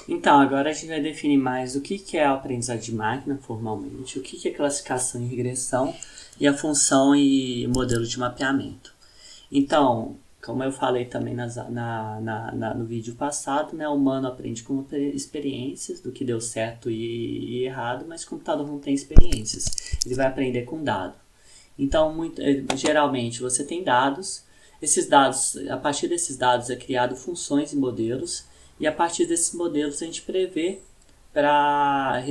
Então, agora a gente vai definir mais o que é a aprendizagem de máquina formalmente, o que é classificação e regressão e a função e modelo de mapeamento. Então, como eu falei também no vídeo passado, né, o humano aprende com experiências do que deu certo e errado, mas o computador não tem experiências. Ele vai aprender com dado. Então, geralmente, você tem dados. Esses dados, a partir desses dados é criado funções e modelos, e a partir desses modelos a gente prevê para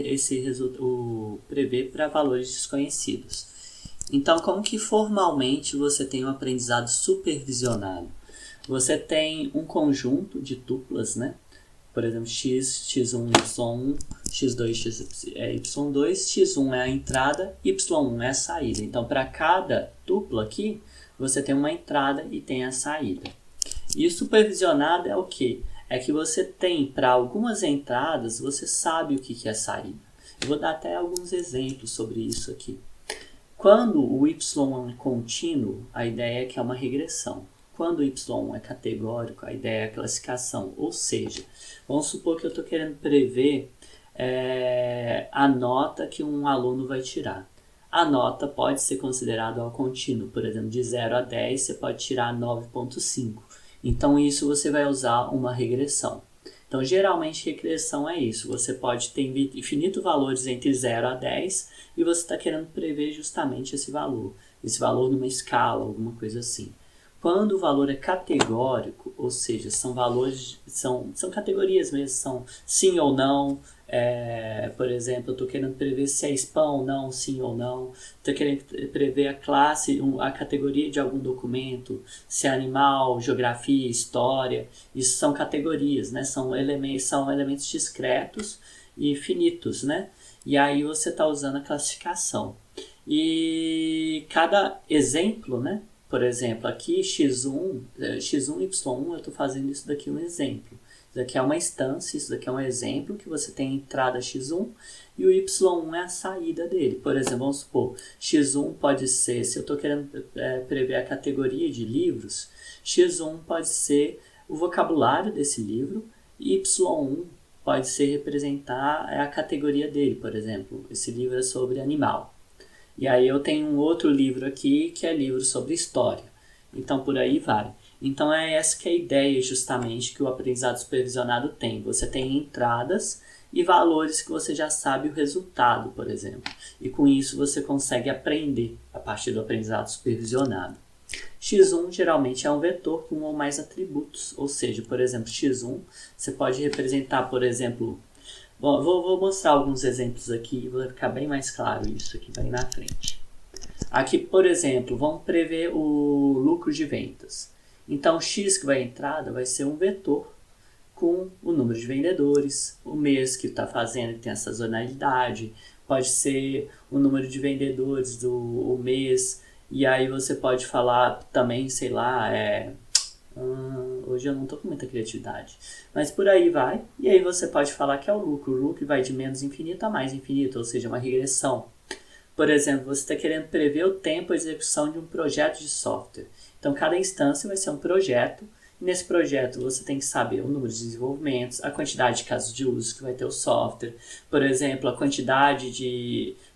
valores desconhecidos. Então, como que formalmente você tem um aprendizado supervisionado? Você tem um conjunto de tuplas, né? Por exemplo, x, x1, y1, x2, y2, x1 é a entrada, y1 é a saída. Então, para cada tupla aqui, você tem uma entrada e tem a saída. E o supervisionado é o quê? É que você tem, para algumas entradas, você sabe o que é saída. Eu vou dar até alguns exemplos sobre isso aqui. Quando o y é contínuo, a ideia é que é uma regressão. Quando o y é categórico, a ideia é a classificação. Ou seja, vamos supor que eu estou querendo prever a nota que um aluno vai tirar. A nota pode ser considerada ao contínuo. Por exemplo, de 0 a 10, você pode tirar 9,5. Então, isso você vai usar uma regressão. Então, geralmente, regressão é isso. Você pode ter infinitos valores entre 0 a 10 e você está querendo prever justamente esse valor numa escala, alguma coisa assim. Quando o valor é categórico, ou seja, são valores, são categorias mesmo, são sim ou não. Por exemplo, eu estou querendo prever se é spam ou não, sim ou não. Estou querendo prever a classe, a categoria de algum documento, se é animal, geografia, história. Isso são categorias, né? São elementos discretos e finitos, né? E aí você está usando a classificação. E cada exemplo, né? Por exemplo, aqui x1, y1, eu estou fazendo isso daqui um exemplo. Isso daqui é uma instância, isso daqui é um exemplo que você tem a entrada x1 e o y1 é a saída dele. Por exemplo, vamos supor, x1 pode ser, se eu estou querendo prever a categoria de livros, x1 pode ser o vocabulário desse livro e y1 pode ser representar a categoria dele. Por exemplo, esse livro é sobre animal. E aí eu tenho um outro livro aqui que é livro sobre história. Então por aí vai. Então é essa que é a ideia justamente que o aprendizado supervisionado tem. Você tem entradas e valores que você já sabe o resultado, por exemplo. E com isso você consegue aprender a partir do aprendizado supervisionado. x1 geralmente é um vetor com um ou mais atributos. Ou seja, por exemplo, x1 você pode representar, por exemplo... Bom, vou mostrar alguns exemplos aqui e vai ficar bem mais claro isso aqui vai na frente. Aqui, por exemplo, vamos prever o lucro de vendas. Então, x que vai à entrada vai ser um vetor com o número de vendedores, o mês que está fazendo, que tem a sazonalidade, pode ser o número de vendedores do mês, e aí você pode falar também, sei lá, hoje eu não estou com muita criatividade, mas por aí vai, e aí você pode falar que é o lucro vai de menos infinito a mais infinito, ou seja, uma regressão. Por exemplo, você está querendo prever o tempo de execução de um projeto de software. Então, cada instância vai ser um projeto, e nesse projeto você tem que saber o número de desenvolvimentos, a quantidade de casos de uso que vai ter o software, por exemplo,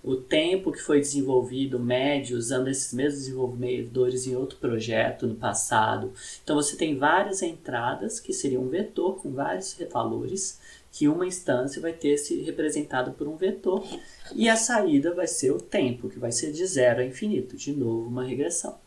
o tempo que foi desenvolvido médio usando esses mesmos desenvolvedores em outro projeto no passado. Então você tem várias entradas que seriam um vetor com vários valores, que uma instância vai ter se representado por um vetor, e a saída vai ser o tempo, que vai ser de 0 a infinito, de novo uma regressão.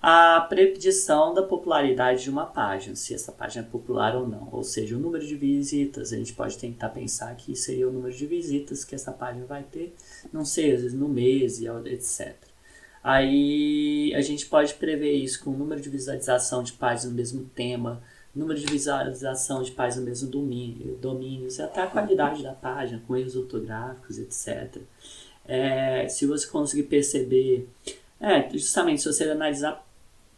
A predição da popularidade de uma página, se essa página é popular ou não, ou seja, o número de visitas, a gente pode tentar pensar que seria o número de visitas que essa página vai ter, não sei, às vezes no mês, etc. Aí a gente pode prever isso com o número de visualização de páginas no mesmo tema, número de visualização de páginas no mesmo domínios, e até a qualidade da página, com erros ortográficos, etc. Se você conseguir perceber, justamente se você analisar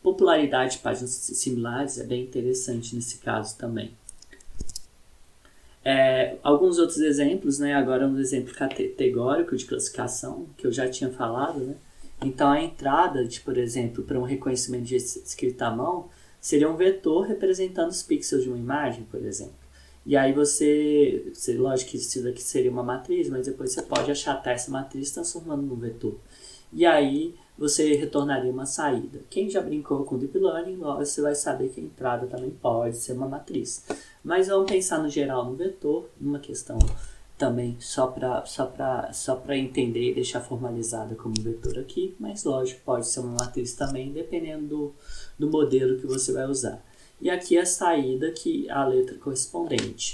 popularidade de páginas similares, é bem interessante nesse caso também. Alguns outros exemplos, né? Agora um exemplo categórico de classificação, que eu já tinha falado, né? Então a entrada, por exemplo, para um reconhecimento de escrita à mão, seria um vetor representando os pixels de uma imagem, por exemplo. E aí lógico que isso daqui seria uma matriz, mas depois você pode achatar essa matriz transformando num vetor. E aí você retornaria uma saída. Quem já brincou com Deep Learning, você vai saber que a entrada também pode ser uma matriz. Mas vamos pensar no geral no vetor, numa questão também só para entender e deixar formalizada como vetor aqui, mas lógico, pode ser uma matriz também, dependendo do modelo que você vai usar. E aqui a saída, que a letra correspondente.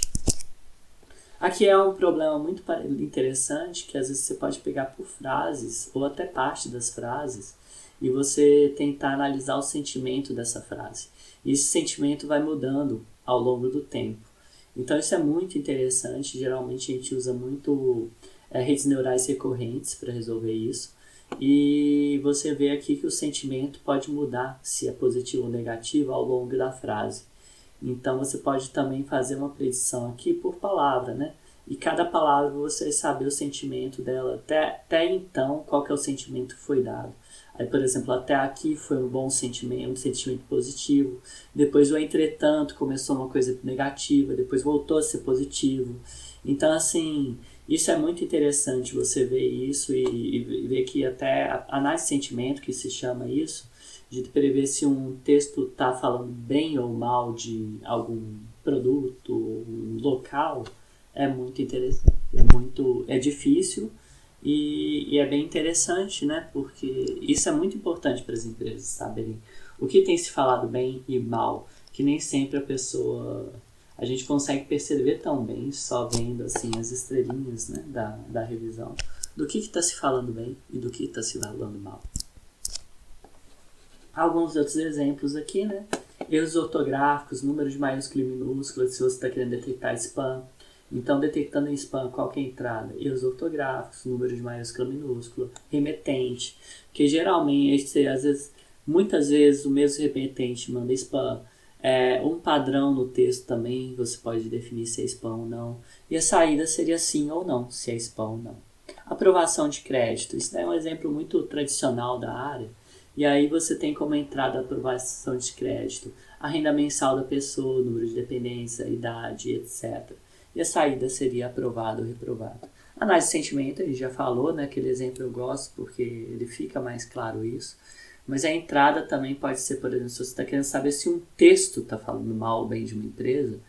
Aqui é um problema muito interessante, que às vezes você pode pegar por frases, ou até parte das frases, e você tentar analisar o sentimento dessa frase. E esse sentimento vai mudando ao longo do tempo. Então isso é muito interessante, geralmente a gente usa muito redes neurais recorrentes para resolver isso. E você vê aqui que o sentimento pode mudar, se é positivo ou negativo, ao longo da frase. Então você pode também fazer uma predição aqui por palavra, né? E cada palavra você saber o sentimento dela, até então, qual que é o sentimento que foi dado. Aí, por exemplo, até aqui foi um bom sentimento, um sentimento positivo. Depois o entretanto começou uma coisa negativa, depois voltou a ser positivo. Então, assim, isso é muito interessante você ver isso e ver que até a análise de sentimento, que se chama isso, de prever se um texto está falando bem ou mal de algum produto, um local, é muito interessante. É difícil e é bem interessante, né? Porque isso é muito importante para as empresas saberem o que tem se falado bem e mal, que nem sempre a gente consegue perceber tão bem só vendo assim as estrelinhas, né, da revisão, do que está se falando bem e do que está se falando mal. Alguns outros exemplos aqui, né? Erros ortográficos, número de maiúsculo e minúsculo, se você está querendo detectar spam. Então, detectando em spam, qual que é a entrada? Erros ortográficos, número de maiúsculo e minúsculo, remetente, que geralmente, muitas vezes o mesmo remetente manda spam. Um padrão no texto também, você pode definir se é spam ou não. E a saída seria sim ou não, se é spam ou não. Aprovação de crédito, isso é um exemplo muito tradicional da área. E aí você tem como entrada a aprovação de crédito, a renda mensal da pessoa, número de dependência, idade, etc. E a saída seria aprovado ou reprovado. Análise de sentimento, a gente já falou, né? Aquele exemplo eu gosto porque ele fica mais claro isso. Mas a entrada também pode ser, por exemplo, se você está querendo saber se um texto está falando mal ou bem de uma empresa,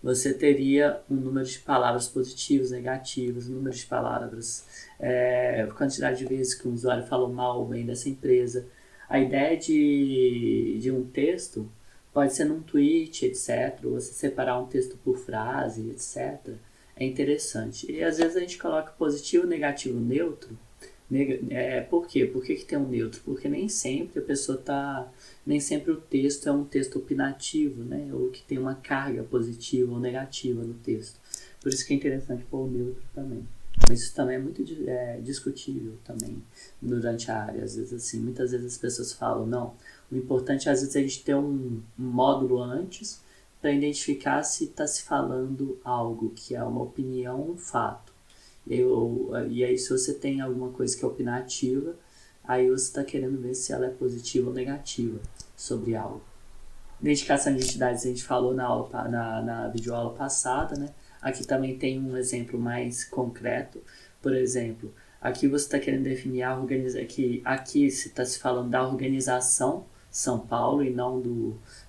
você teria um número de palavras positivas, negativas, um número de palavras, quantidade de vezes que um usuário falou mal ou bem dessa empresa. A ideia de um texto pode ser num tweet, etc. Ou você separar um texto por frase, etc. É interessante. E às vezes a gente coloca positivo, negativo, neutro. Por quê? Por que tem um neutro? Porque nem sempre nem sempre o texto é um texto opinativo, né? Ou que tem uma carga positiva ou negativa no texto. Por isso que é interessante pôr o neutro também. Mas isso também é muito discutível também durante a área. Às vezes, assim, muitas vezes as pessoas falam, não, o importante às vezes é a gente ter um módulo antes para identificar se está se falando algo que é uma opinião, um fato. E aí se você tem alguma coisa que é opinativa, aí você está querendo ver se ela é positiva ou negativa sobre algo. Identificação de entidades a gente falou na videoaula passada, né? Aqui também tem um exemplo mais concreto. Por exemplo, aqui você está querendo definir aqui se está se falando da organização São Paulo e não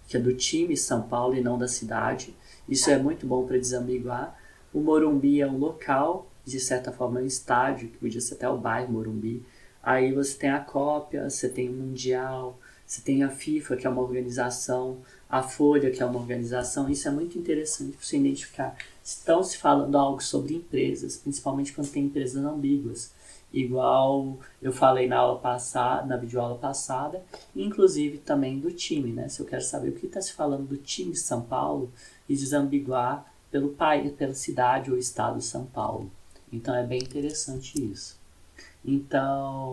que é do time São Paulo e não da cidade. Isso é muito bom para desambiguar. O Morumbi é um local, de certa forma é um estádio, que podia ser até o bairro Morumbi. Aí você tem a cópia, você tem o Mundial, você tem a FIFA, que é uma organização, a Folha, que é uma organização. Isso é muito interessante para você identificar. Estão se falando algo sobre empresas, principalmente quando tem empresas ambíguas. Igual eu falei na videoaula passada, inclusive também do time, né? Se eu quero saber o que está se falando do time de São Paulo e desambiguar pelo país, pela cidade ou estado de São Paulo. Então é bem interessante isso. Então,